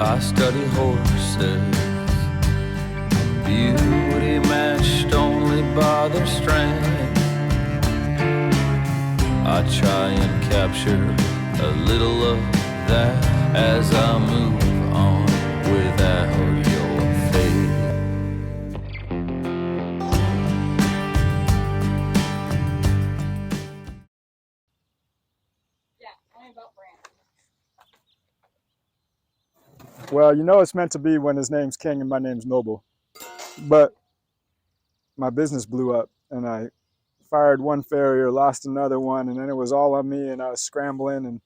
I study horses, beauty matched only by their strength. I try and capture a little of that as I move on without your faith. Well, you know it's meant to be when his name's King and my name's Noble. But my business blew up and I fired one farrier, lost another one, and then it was all on me and I was scrambling and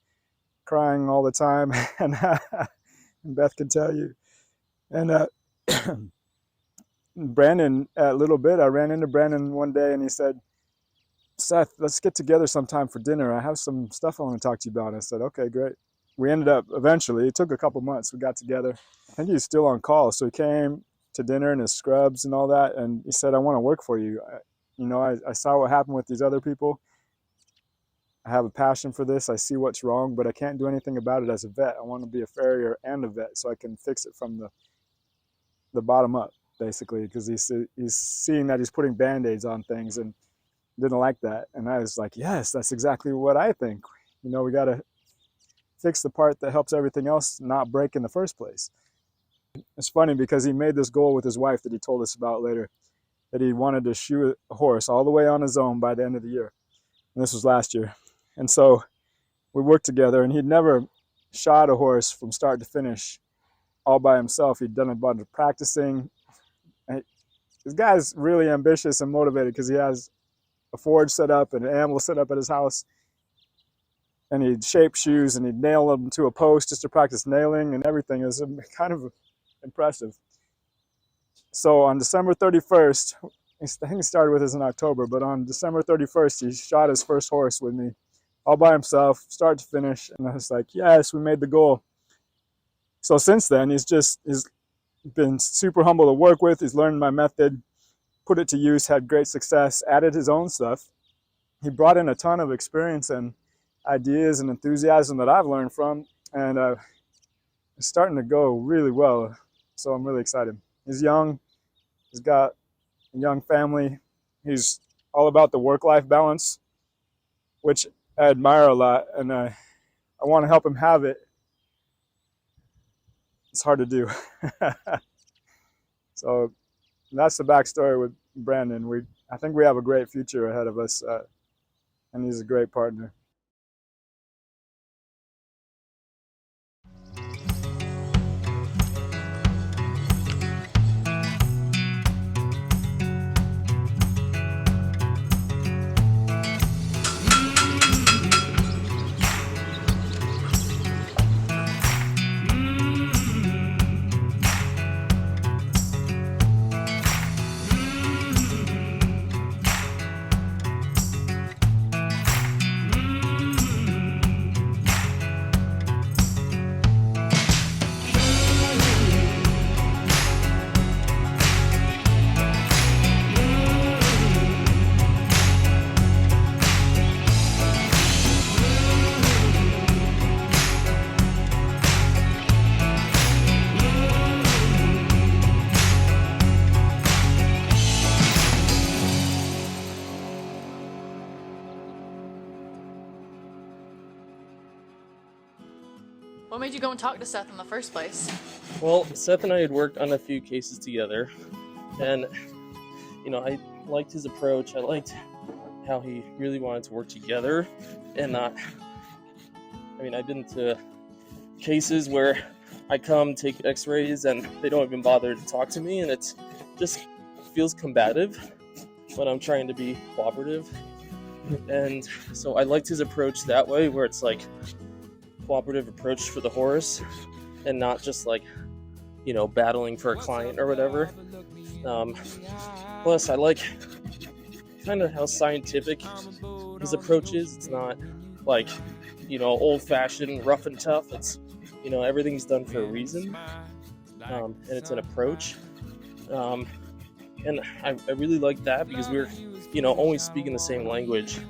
crying all the time. And Beth can tell you. And Brandon, a little bit, I ran into Brandon one day and he said, Seth, let's get together sometime for dinner. I have some stuff I want to talk to you about. I said, okay, great. We ended up eventually, it took a couple months, we got together. I think he was still on call. So he came to dinner in his scrubs and all that. And he said, I want to work for you. I saw what happened with these other people. I have a passion for this. I see what's wrong, but I can't do anything about it as a vet. I want to be a farrier and a vet so I can fix it from the bottom up, basically, because he's seeing that he's putting Band-Aids on things and didn't like that. And I was like, yes, that's exactly what I think. We got to fix the part that helps everything else not break in the first place. It's funny because he made this goal with his wife that he told us about later, that he wanted to shoe a horse all the way on his own by the end of the year. And this was last year. And so we worked together and he'd never shot a horse from start to finish all by himself. He'd done a bunch of practicing. And this guy's really ambitious and motivated because he has a forge set up and an animal set up at his house. And he'd shape shoes and he'd nail them to a post just to practice nailing and everything. It was kind of impressive. So on December 31st, I think he started with us in October, but on December 31st, he shot his first horse with me all by himself, start to finish. And I was like, yes, we made the goal. So since then, he's been super humble to work with. He's learned my method, put it to use, had great success, added his own stuff. He brought in a ton of experience and ideas and enthusiasm that I've learned from, and it's starting to go really well. So I'm really excited. He's young. He's got a young family. He's all about the work-life balance, which I admire a lot, and I want to help him have it. It's hard to do. So that's the backstory with Brandon. I think we have a great future ahead of us, and he's a great partner. What made you go and talk to Seth in the first place? Well, Seth and I had worked on a few cases together, and I liked his approach. I liked how he really wanted to work together and not, I've been to cases where I come take x-rays and they don't even bother to talk to me, and it just feels combative when I'm trying to be cooperative. And so I liked his approach that way, where it's like cooperative approach for the horse and not just battling for a client or whatever. Plus I like kind of how scientific his approach is. It's not old-fashioned rough and tough. It's everything's done for a reason, and it's an approach, and I really like that because we're always speaking the same language.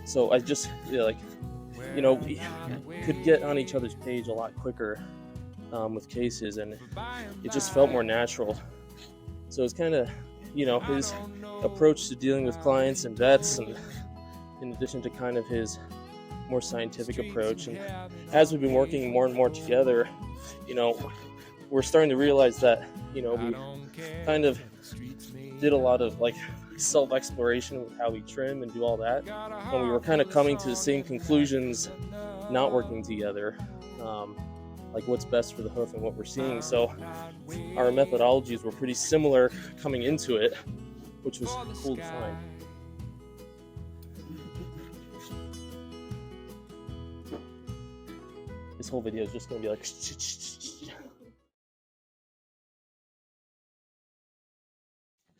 So I just feel like you know, we could get on each other's page a lot quicker with cases, and it just felt more natural. So it's kind of, you know, his approach to dealing with clients and vets, and in addition to kind of his more scientific approach. And as we've been working more and more together, you know, we're starting to realize that, you know, we kind of did a lot of like self-exploration with how we trim and do all that, and we were kind of coming to the same conclusions not working together, like what's best for the hoof and what we're seeing. So our methodologies were pretty similar coming into it, which was cool to find. This whole video is just going to be like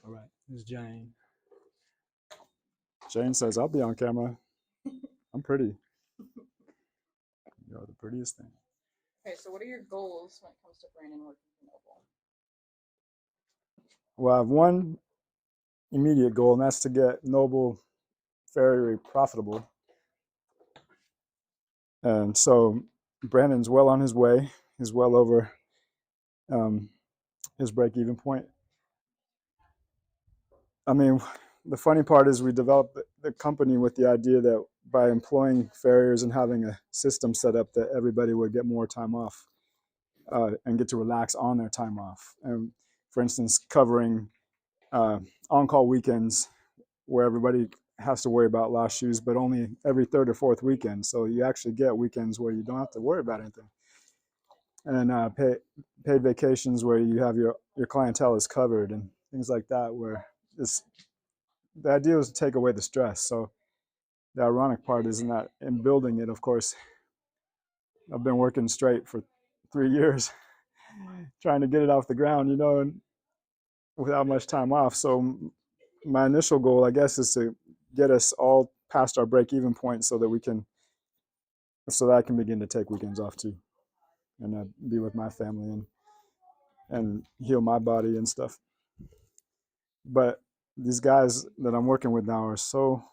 All right, this is Jane. Jane says, I'll be on camera. I'm pretty. You're the prettiest thing. Okay, so what are your goals when it comes to Brandon working for Noble? Well, I have one immediate goal, and that's to get Noble Farriery profitable. And so Brandon's well on his way. He's well over his break-even point. I mean, the funny part is we developed the company with the idea that by employing farriers and having a system set up that everybody would get more time off and get to relax on their time off. And for instance, covering on-call weekends where everybody has to worry about lost shoes, but only every third or fourth weekend. So you actually get weekends where you don't have to worry about anything. And paid vacations where you have your clientele is covered and things like that, where the idea was to take away the stress. So the ironic part is in building it, of course, I've been working straight for 3 years trying to get it off the ground, you know, and without much time off. So my initial goal, I guess, is to get us all past our break-even point so that I can begin to take weekends off too, and be with my family and heal my body and stuff. But these guys that I'm working with now are so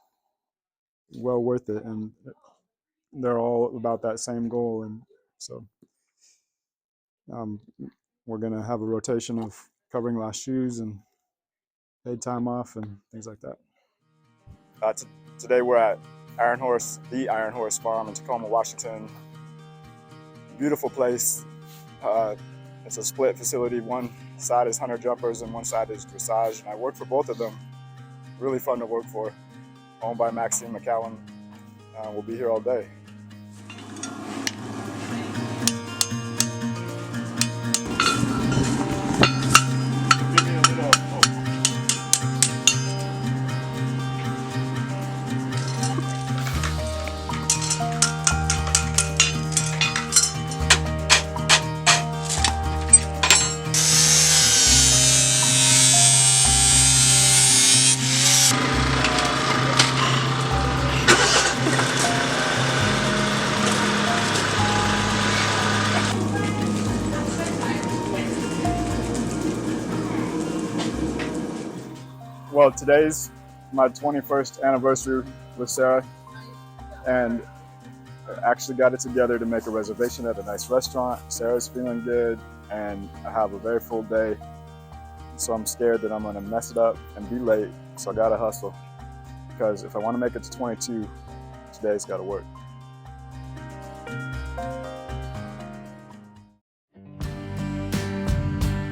well worth it, and they're all about that same goal. And so we're going to have a rotation of covering lost shoes and paid time off and things like that. Today we're at the Iron Horse Farm in Tacoma, Washington. Beautiful place. It's a split facility. One side is hunter jumpers and one side is dressage, and I work for both of them. Really fun to work for. Owned by Maxine, McCollum. We'll be here all day. Well, today's my 21st anniversary with Sarah, and I actually got it together to make a reservation at a nice restaurant. Sarah's feeling good, and I have a very full day, so I'm scared that I'm gonna mess it up and be late, so I gotta hustle, because if I wanna make it to 22, today's gotta work.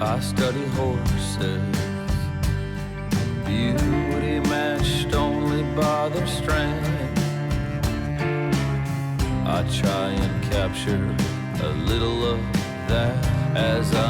I study horses, beauty matched only by their strength. I try and capture a little of that as I